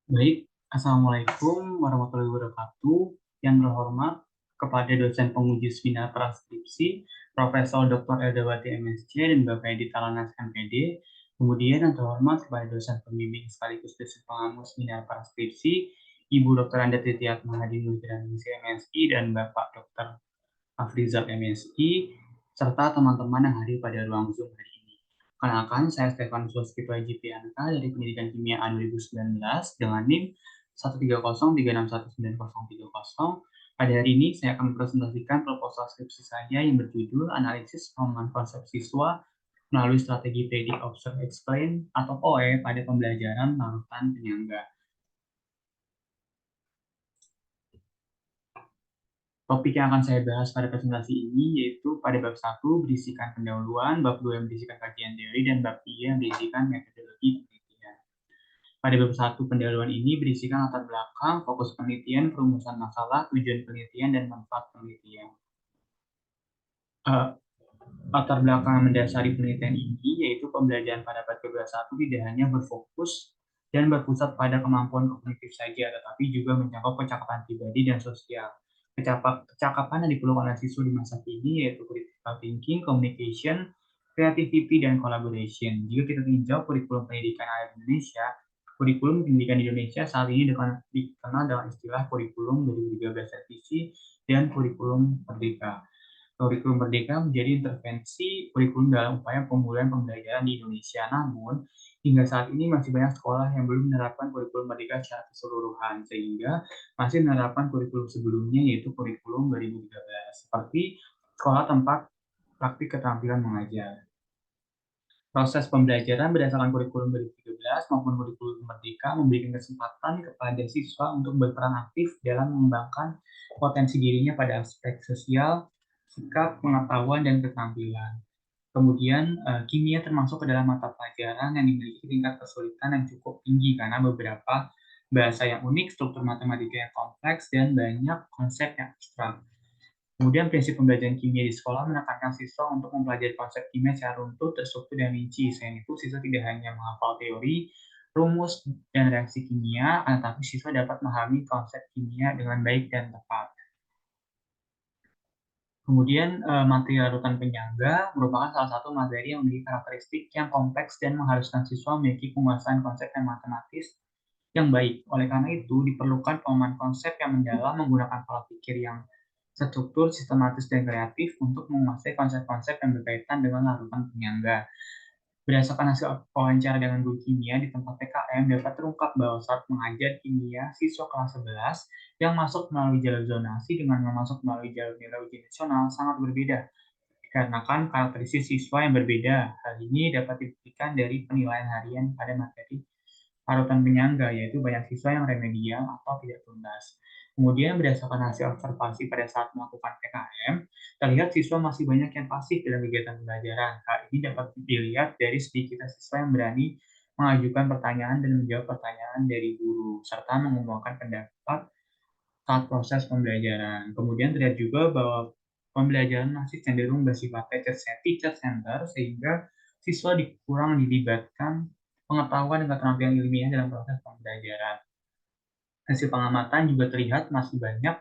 Baik, Assalamualaikum warahmatullahi wabarakatuh. Yang terhormat kepada dosen penguji seminar transkripsi, Profesor Dr. Eldawati MSc dan Bapak Edi Talanas MPD. Kemudian yang terhormat kepada dosen pembimbing sekaligus dosen pengamus seminar transkripsi, Ibu Dr. Anda Titiat Mahadi Nurjanisi MSI dan Bapak Dr. Afrizal MSI, serta teman-teman yang hadir pada ruang Zoom hari ini. Kenalkan, saya Stefan Suwaskito Jipianka dari Pendidikan Kimia A 2019 dengan NIM 130361930. Pada hari ini, saya akan mempresentasikan proposal skripsi saya yang berjudul Analisis Pemahaman Konsep Siswa melalui Strategi Predict, Observe, Explain atau POE pada pembelajaran larutan penyangga. Topik yang akan saya bahas pada presentasi ini yaitu pada bab 1 berisikan pendahuluan, bab 2 yang berisikan kajian teori, dan bab 3 yang berisikan metodologi penelitian. Pada bab 1 pendahuluan ini berisikan latar belakang, fokus penelitian, perumusan masalah, tujuan penelitian, dan manfaat penelitian. Uh, Latar belakang mendasari penelitian ini yaitu pembelajaran pada abad ke-21 tidak hanya berfokus dan berpusat pada kemampuan kognitif saja, tetapi juga mencakup kecakapan pribadi dan sosial. Kecakapan yang diperlukan oleh siswa di masa kini yaitu critical thinking, communication, creativity, dan collaboration. Jika kita tinjau kurikulum pendidikan Indonesia, kurikulum pendidikan di Indonesia saat ini dikenal dengan istilah kurikulum 2013 revisi dan kurikulum merdeka. Kurikulum Merdeka menjadi intervensi kurikulum dalam upaya pemulihan pembelajaran di Indonesia. Namun, hingga saat ini masih banyak sekolah yang belum menerapkan kurikulum Merdeka secara keseluruhan, sehingga masih menerapkan kurikulum sebelumnya, yaitu kurikulum 2013, seperti sekolah tempat praktik keterampilan mengajar. Proses pembelajaran berdasarkan kurikulum 2013 maupun kurikulum Merdeka memberikan kesempatan kepada siswa untuk berperan aktif dalam mengembangkan potensi dirinya pada aspek sosial, sikap, pengetahuan, dan keterampilan. Kemudian, kimia termasuk ke dalam mata pelajaran yang memiliki tingkat kesulitan yang cukup tinggi karena beberapa bahasa yang unik, struktur matematika yang kompleks, dan banyak konsep yang abstrak. Kemudian prinsip pembelajaran kimia di sekolah menekankan siswa untuk mempelajari konsep kimia secara runtut, terstruktur, dan rinci. Selain itu, siswa tidak hanya menghafal teori, rumus, dan reaksi kimia, tetapi siswa dapat memahami konsep kimia dengan baik dan tepat. Kemudian, materi larutan penyangga merupakan salah satu materi yang memiliki karakteristik yang kompleks dan mengharuskan siswa memiliki penguasaan konsep yang matematis yang baik. Oleh karena itu, diperlukan pemahaman konsep yang mendalam menggunakan pola pikir yang terstruktur, sistematis, dan kreatif untuk menguasai konsep-konsep yang berkaitan dengan larutan penyangga. Berdasarkan hasil wawancara dengan guru kimia di tempat PKM, dapat terungkap bahwa saat mengajar kimia, siswa kelas 11 yang masuk melalui jalur zonasi dengan yang masuk melalui jalur nilai ujian nasional sangat berbeda, dikarenakan karakteristik siswa yang berbeda. Hal ini dapat dibuktikan dari penilaian harian pada materi parutan penyangga, yaitu banyak siswa yang remedial atau tidak tuntas. Kemudian berdasarkan hasil observasi pada saat melakukan PKM, terlihat siswa masih banyak yang pasif dalam kegiatan pembelajaran. Hal ini dapat dilihat dari sedikitnya siswa yang berani mengajukan pertanyaan dan menjawab pertanyaan dari guru, serta mengumumkan pendapat saat proses pembelajaran. Kemudian terlihat juga bahwa pembelajaran masih cenderung bersifat teacher center, sehingga siswa kurang dilibatkan pengetahuan dan keterampilan ilmiah dalam proses pembelajaran. Hasil pengamatan juga terlihat masih banyak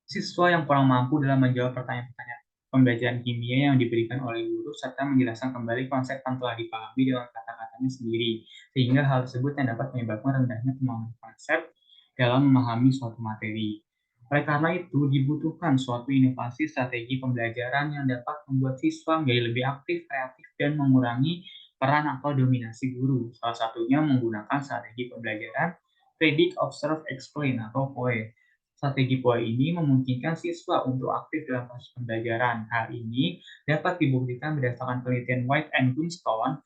siswa yang kurang mampu dalam menjawab pertanyaan-pertanyaan pembelajaran kimia yang diberikan oleh guru, serta menjelaskan kembali konsep yang telah dipahami dengan kata-katanya sendiri, sehingga hal tersebut yang dapat menyebabkan rendahnya pemahaman konsep dalam memahami suatu materi. Oleh karena itu, dibutuhkan suatu inovasi strategi pembelajaran yang dapat membuat siswa menjadi lebih aktif, kreatif, dan mengurangi peran atau dominasi guru. Salah satunya menggunakan strategi pembelajaran Predict, Observe, Explain atau POE. Strategi POE ini memungkinkan siswa untuk aktif dalam proses pembelajaran. Hal ini dapat dibuktikan berdasarkan penelitian White and Greenstone,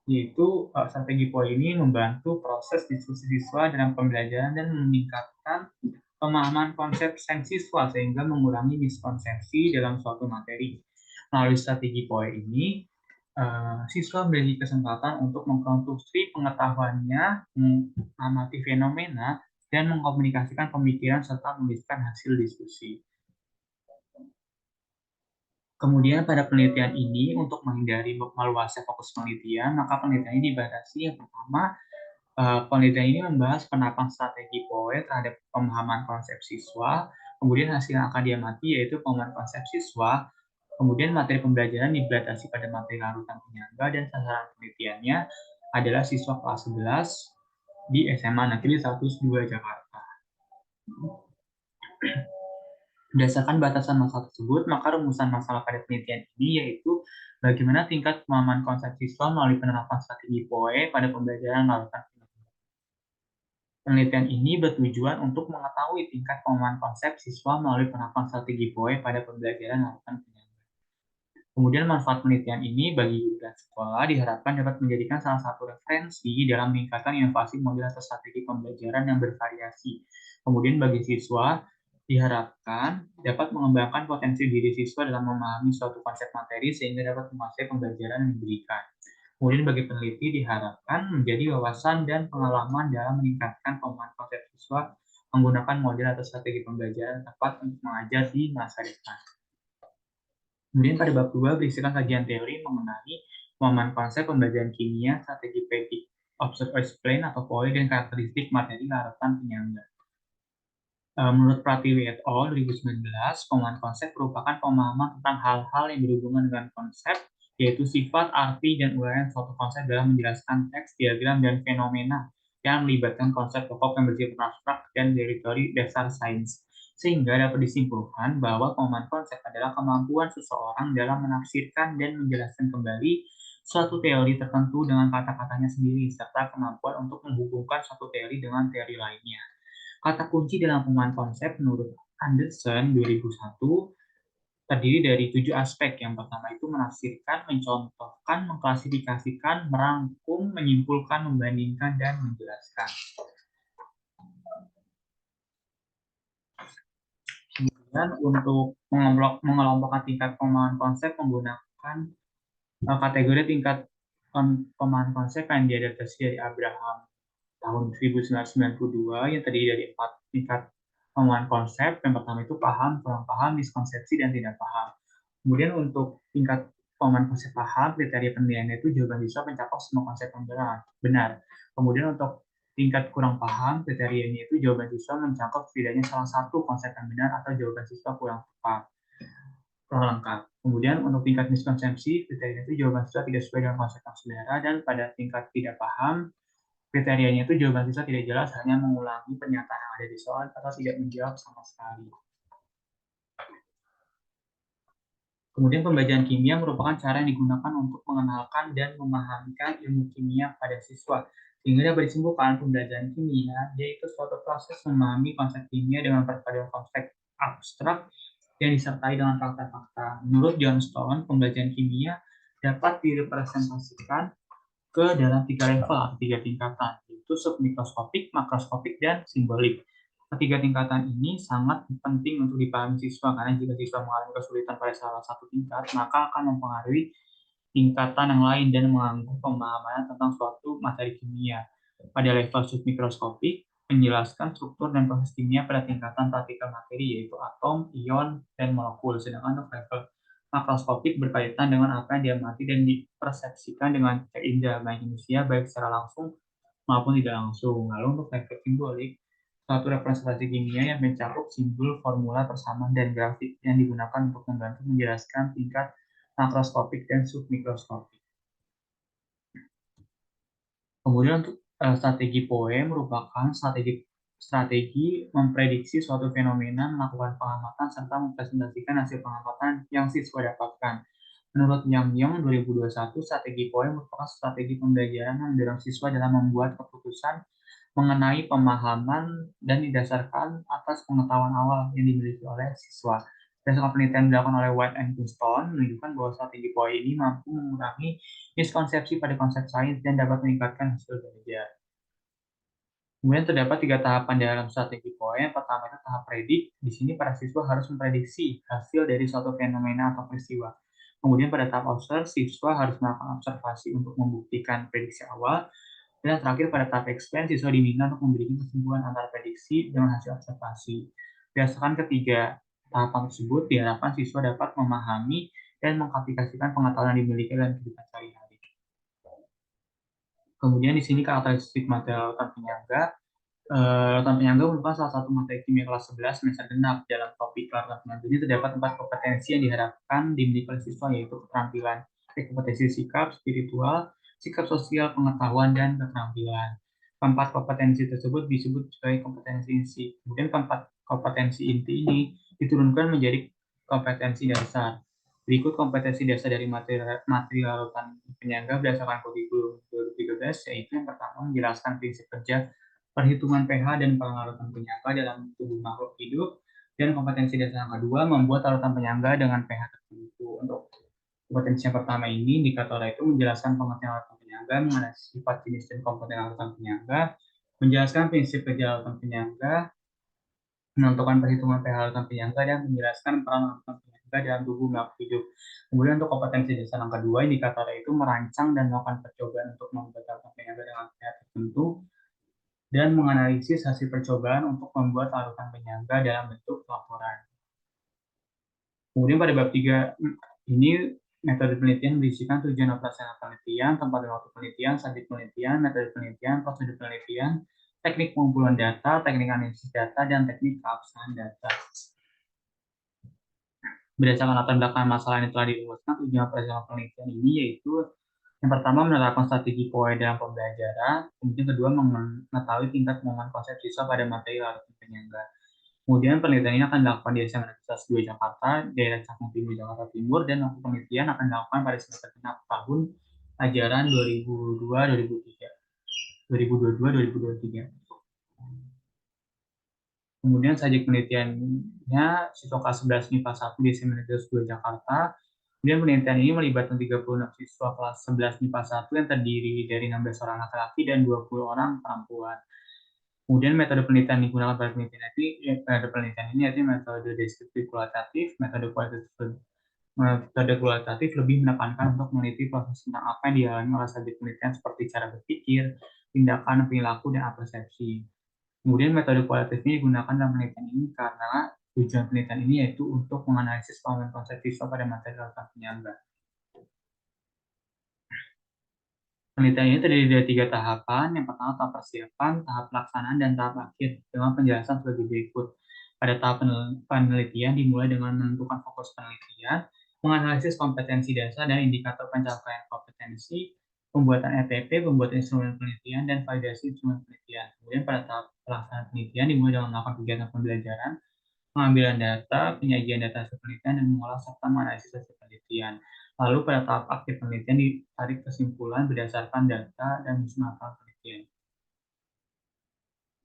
yaitu strategi POE ini membantu proses diskusi siswa dalam pembelajaran dan meningkatkan pemahaman konsep sains siswa sehingga mengurangi miskonsepsi dalam suatu materi. Melalui strategi POE ini, siswa memiliki kesempatan untuk mengkonstruksi pengetahuannya, mengamati fenomena, dan mengkomunikasikan pemikiran serta menuliskan hasil diskusi. Kemudian pada penelitian ini, untuk menghindari meluasnya fokus penelitian, maka penelitian ini dibatasi yang pertama Penelitian ini membahas penerapan strategi POE terhadap pemahaman konsep siswa, kemudian hasil yang akan diamati yaitu pemahaman konsep siswa, kemudian materi pembelajaran dibatasi pada materi larutan penyangga, dan sasaran penelitiannya adalah siswa kelas 11 di SMA Negeri 102 Jakarta. Berdasarkan batasan masa tersebut, maka rumusan masalah pada penelitian ini yaitu bagaimana tingkat pemahaman konsep siswa melalui penerapan strategi POE pada pembelajaran larutan penyangga. Penelitian ini bertujuan untuk mengetahui tingkat pemahaman konsep siswa melalui penerapan strategi POE pada pembelajaran larutan penyangga. Kemudian manfaat penelitian ini bagi guru dan sekolah diharapkan dapat menjadikan salah satu referensi dalam meningkatkan inovasi model atau strategi pembelajaran yang bervariasi. Kemudian bagi siswa diharapkan dapat mengembangkan potensi diri siswa dalam memahami suatu konsep materi sehingga dapat menguasai pembelajaran yang diberikan. Kemudian bagi peneliti diharapkan menjadi wawasan dan pengalaman dalam meningkatkan pemahaman konsep siswa menggunakan model atau strategi pembelajaran tepat untuk mengajar di masa depan. Kemudian pada bab 2 berisikan kajian teori mengenai pemahaman konsep pembelajaran kimia, strategi predik, observe explain atau POE, dan karakteristik materi larutan penyangga. Menurut Pratiwi et al. 2019, pemahaman konsep merupakan pemahaman tentang hal-hal yang berhubungan dengan konsep, yaitu sifat, arti, dan uraian suatu konsep dalam menjelaskan teks, diagram, dan fenomena yang melibatkan konsep pokok yang bersifat abstrak dan dari teori dasar sains. Sehingga dapat disimpulkan bahwa pemahaman konsep adalah kemampuan seseorang dalam menafsirkan dan menjelaskan kembali suatu teori tertentu dengan kata-katanya sendiri, serta kemampuan untuk menghubungkan suatu teori dengan teori lainnya. Kata kunci dalam pemahaman konsep menurut Anderson 2001 terdiri dari 7 aspek. Yang pertama itu menafsirkan, mencontohkan, mengklasifikasikan, merangkum, menyimpulkan, membandingkan, dan menjelaskan. Kemudian untuk mengelompokkan tingkat pemahaman konsep menggunakan kategori tingkat pemahaman konsep yang diadaptasi dari Abraham tahun 1992 yang terdiri dari 4 tingkat pemahaman konsep. Yang pertama itu paham, kurang paham, miskonsepsi, dan tidak paham. Kemudian untuk tingkat pemahaman konsep paham, kriteria penilaiannya itu jawaban siswa mencakup semua konsep yang benar. Kemudian untuk tingkat kurang paham, kriterianya itu jawaban siswa mencakup setidaknya salah satu konsep yang benar atau jawaban siswa kurang tepat, kurang lengkap. Kemudian untuk tingkat miskonsepsi, kriterianya itu jawaban siswa tidak sesuai dengan konsep yang selera, dan pada tingkat tidak paham, kriterianya itu jawaban siswa tidak jelas, hanya mengulangi pernyataan yang ada di soal atau tidak menjawab sama sekali. Kemudian pembelajaran kimia merupakan cara yang digunakan untuk mengenalkan dan memahamkan ilmu kimia pada siswa. Sehingga dapat disimpulkan pembelajaran kimia yaitu suatu proses memahami konsep kimia dengan perpaduan konsep abstrak yang disertai dengan fakta-fakta. Menurut Johnstone, pembelajaran kimia dapat direpresentasikan ke dalam 3 level atau 3 tingkatan, yaitu submikroskopik, makroskopik, dan simbolik. Ketiga tingkatan ini sangat penting untuk dipahami siswa, karena jika siswa mengalami kesulitan pada salah satu tingkat, maka akan mempengaruhi tingkatan yang lain dan mengganggu pemahaman tentang suatu materi kimia. Pada level submikroskopik, menjelaskan struktur dan proses kimia pada tingkatan praktikal materi, yaitu atom, ion, dan molekul. Sedangkan untuk level makroskopik berkaitan dengan apa yang diamati dan dipersepsikan dengan indera manusia, baik secara langsung maupun tidak langsung. Lalu untuk level simbolik, suatu representasi kimia yang mencakup simbol, formula, persamaan, dan grafik yang digunakan untuk membantu menjelaskan tingkat makroskopik dan submikroskopik. Kemudian untuk strategi POE merupakan strategi memprediksi suatu fenomena, melakukan pengamatan, serta mempresentasikan hasil pengamatan yang siswa dapatkan. Menurut Yang Yong 2021, strategi POE merupakan strategi pembelajaran yang mendorong siswa dalam membuat keputusan mengenai pemahaman dan didasarkan atas pengetahuan awal yang dimiliki oleh siswa. Berdasarkan penelitian dilakukan oleh White and Kingston menunjukkan bahwa strategi POE ini mampu mengurangi miskonsepsi pada konsep sains dan dapat meningkatkan hasil belajar. Kemudian terdapat 3 tahapan dalam strategi POE. Yang pertama itu tahap predik. Di sini para siswa harus memprediksi hasil dari suatu fenomena atau peristiwa. Kemudian pada tahap observe, siswa harus melakukan observasi untuk membuktikan prediksi awal. Dan terakhir pada tahap explain, siswa diminta untuk memberikan kesimpulan antara prediksi dengan hasil observasi. Berdasarkan ketiga tahapan tersebut, diharapkan siswa dapat memahami dan mengaplikasikan pengetahuan yang dimiliki dalam kehidupan sehari-hari. Kemudian di sini karakteristik materi lautan penyangga. Lautan penyangga merupakan salah satu materi kimia kelas 11 semester genap. Dalam topik lautan penyangga ini terdapat 4 kompetensi yang diharapkan dimiliki oleh siswa, yaitu keterampilan kompetensi sikap, spiritual, sikap sosial, pengetahuan, dan keterampilan. Keempat kompetensi tersebut disebut sebagai kompetensi inti. Kemudian keempat kompetensi inti ini diturunkan menjadi kompetensi dasar. Berikut kompetensi dasar dari materi lautan penyangga berdasarkan kurikulum 2013, yaitu yang pertama menjelaskan prinsip kerja perhitungan pH dan pengalaman penyangga dalam tubuh makhluk hidup, dan kompetensi dasar yang kedua membuat larutan penyangga dengan pH tertentu. Untuk kompetensi yang pertama ini, indikator itu menjelaskan pengertian larutan penyangga, mengenai sifat jenis dan komponen larutan penyangga, menjelaskan prinsip kerja larutan penyangga, menentukan perhitungan pH larutan penyangga, dan menjelaskan peran larutan penyangga dalam tubuh makhluk hidup. Kemudian untuk kompetensi dasar yang kedua, indikator itu merancang dan melakukan percobaan untuk membuat larutan penyangga dengan pH tertentu, dan menganalisis hasil percobaan untuk membuat larutan penyangga dalam bentuk laporan. Kemudian pada bab 3 ini, metode penelitian berisikan tujuan operasional penelitian, tempat dan waktu penelitian, subjek penelitian, metode penelitian, prosedur penelitian, teknik pengumpulan data, teknik analisis data, dan teknik keabsahan data. Berdasarkan latar belakang masalah yang telah dirumuskan, tujuan operasional penelitian ini yaitu yang pertama menerapkan strategi POE dalam pembelajaran, kemudian kedua mengetahui tingkat pemahaman konsep siswa pada materi larutan penyangga. Kemudian penelitian ini akan dilakukan di SMA Universitas 2 Jakarta, daerah Cakung Timur, Jakarta Timur, dan waktu penelitian akan dilakukan pada semester genap tahun ajaran 2022-2023. 2022-2023. Kemudian subjek penelitiannya siswa kelas 11 MIPA 1 di SMA Negeri 2 Jakarta. Kemudian penelitian ini melibatkan 36 siswa kelas 11 MIPA 1 yang terdiri dari 16 orang laki-laki dan 20 orang perempuan. Kemudian metode penelitian yang digunakan pada penelitian ini, metode penelitian ini yaitu metode deskriptif kualitatif. Metode kualitatif lebih menekankan untuk meneliti proses tentang apa yang dialami oleh subjek penelitian seperti cara berpikir, tindakan, perilaku, dan persepsi. Kemudian metode kualitatif ini digunakan dalam penelitian ini karena tujuan penelitian ini yaitu untuk menganalisis pemahaman konsep siswa pada materi lautan penyangga. Penelitian ini terdiri dari 3 tahapan. Yang pertama tahap persiapan, tahap pelaksanaan, dan tahap akhir dengan penjelasan sebagai berikut. Pada tahap penelitian dimulai dengan menentukan fokus penelitian, menganalisis kompetensi dasar dan indikator pencapaian kompetensi, pembuatan EPP, pembuatan instrumen penelitian, dan validasi instrumen penelitian. Kemudian pada tahap pelaksanaan penelitian dimulai dengan melakukan kegiatan pembelajaran, pengambilan data, penyajian data hasil penelitian, dan mengolah serta menganalisis hasil penelitian. Lalu pada tahap akhir penelitian ditarik kesimpulan berdasarkan data dan hasil penelitian.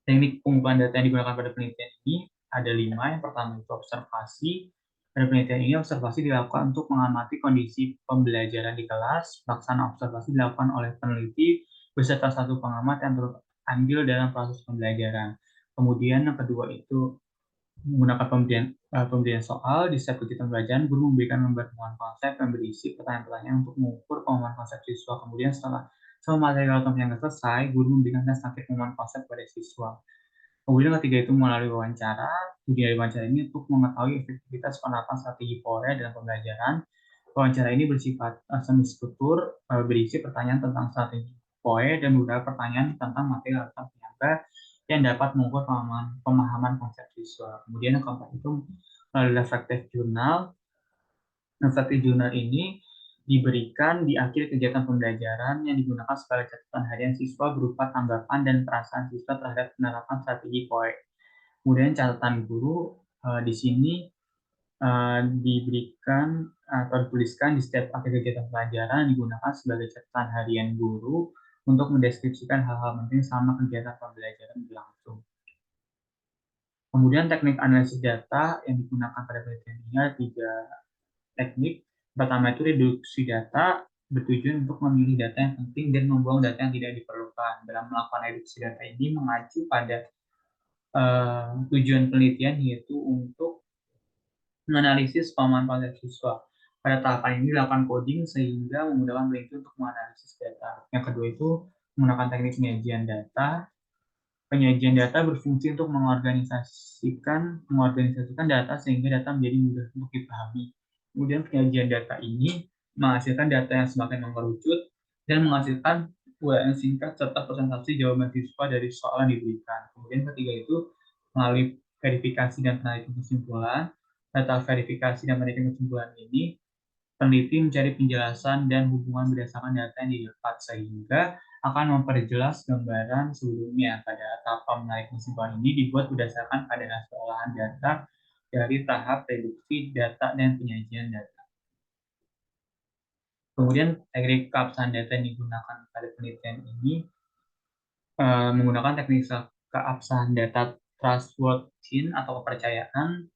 Teknik pengumpulan data yang digunakan pada penelitian ini ada 5. Yang pertama itu observasi. Pada penelitian ini observasi dilakukan untuk mengamati kondisi pembelajaran di kelas. Pelaksanaan observasi dilakukan oleh peneliti beserta satu pengamat yang turut andil dalam proses pembelajaran. Kemudian yang kedua itu menggunakan pemberian soal di setiap kegiatan pembelajaran, guru memberikan lembar pemahaman konsep yang berisi pertanyaan-pertanyaan untuk mengukur pemahaman konsep siswa. Kemudian setelah semua materi lautan yang selesai, guru memberikan tes praktik pemahaman konsep pada siswa. Kemudian ketiga itu melalui wawancara. Tujuan dari wawancara ini untuk mengetahui efektivitas penerapan strategi PORE dalam pembelajaran. Wawancara ini bersifat semi struktur, berisi pertanyaan tentang strategi POE dan beberapa pertanyaan tentang materi lautan penyangga yang dapat mengukur pemahaman konsep siswa. Kemudian yang keempat itu melalui reflective journal. Reflective journal ini diberikan di akhir kegiatan pembelajaran yang digunakan sebagai catatan harian siswa berupa tanggapan dan perasaan siswa terhadap penerapan strategi POE. Kemudian catatan guru di sini diberikan atau dituliskan di setiap akhir kegiatan pelajaran digunakan sebagai catatan harian guru untuk mendeskripsikan hal-hal penting selama kegiatan pembelajaran berlangsung. Kemudian teknik analisis data yang digunakan pada penelitian ini ada 3 teknik. Pertama itu reduksi data, bertujuan untuk memilih data yang penting dan membuang data yang tidak diperlukan. Dalam melakukan reduksi data ini mengacu pada tujuan penelitian yaitu untuk menganalisis pemahaman konsep siswa. Pada tahapan ini dilakukan coding sehingga memudahkan peneliti untuk menganalisis data. Yang kedua itu menggunakan teknik penyajian data. Penyajian data berfungsi untuk mengorganisasikan data sehingga data menjadi mudah untuk dipahami. Kemudian penyajian data ini menghasilkan data yang semakin mengerucut dan menghasilkan uraian singkat serta presentasi jawaban siswa dari soal yang diberikan. Kemudian ketiga itu melalui verifikasi dan penelitian kesimpulan. Data verifikasi dan penelitian kesimpulan ini peneliti mencari penjelasan dan hubungan berdasarkan data yang didapat sehingga akan memperjelas gambaran sebelumnya. Pada tahap penelitian kesimpulan ini dibuat berdasarkan pada hasil olahan data dari tahap reduksi data dan penyajian data. Kemudian teknik keabsahan data yang digunakan pada penelitian ini menggunakan teknik keabsahan data trustworthiness atau kepercayaan,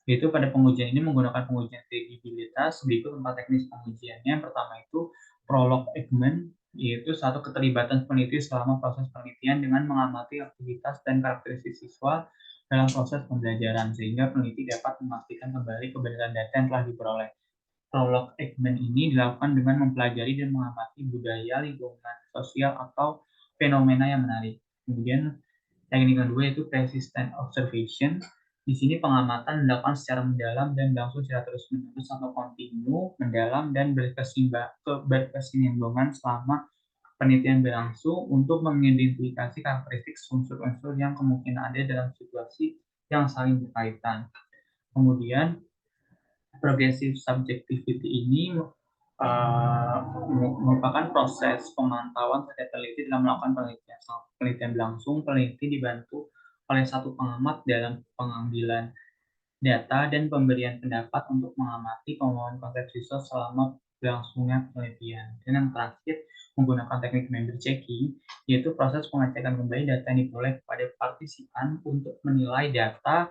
yaitu pada pengujian ini menggunakan pengujian kredibilitas. Berikut 4 teknis pengujiannya. Yang pertama itu prolog Ekman, yaitu satu keterlibatan peneliti selama proses penelitian dengan mengamati aktivitas dan karakteristik siswa dalam proses pembelajaran, sehingga peneliti dapat memastikan kembali kebenaran data yang telah diperoleh. Prolog Ekman ini dilakukan dengan mempelajari dan mengamati budaya, lingkungan sosial, atau fenomena yang menarik. Kemudian teknik kedua yaitu persistent observation. Di sini pengamatan dilakukan secara mendalam dan berlangsung secara terus-menerus atau kontinu, mendalam dan berkesinambungan selama penelitian berlangsung untuk mengidentifikasi karakteristik unsur-unsur yang kemungkinan ada dalam situasi yang saling berkaitan. Kemudian progressive subjectivity ini merupakan proses pemantauan terhadap peneliti dalam melakukan penelitian. Saat penelitian berlangsung, peneliti dibantu oleh satu pengamat dalam pengambilan data dan pemberian pendapat untuk mengamati kemauan konsep siswa selama berlangsungnya penelitian. Dan yang terakhir, menggunakan teknik member checking, yaitu proses pengecekan kembali data yang diperoleh kepada partisipan untuk menilai data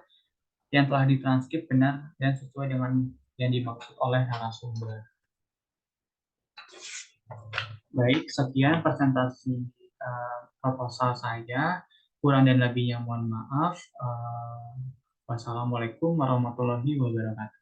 yang telah ditranskrip benar dan sesuai dengan yang dimaksud oleh narasumber. Baik, sekian presentasi proposal saya. Kurang dan lebihnya mohon maaf. Wassalamualaikum warahmatullahi wabarakatuh.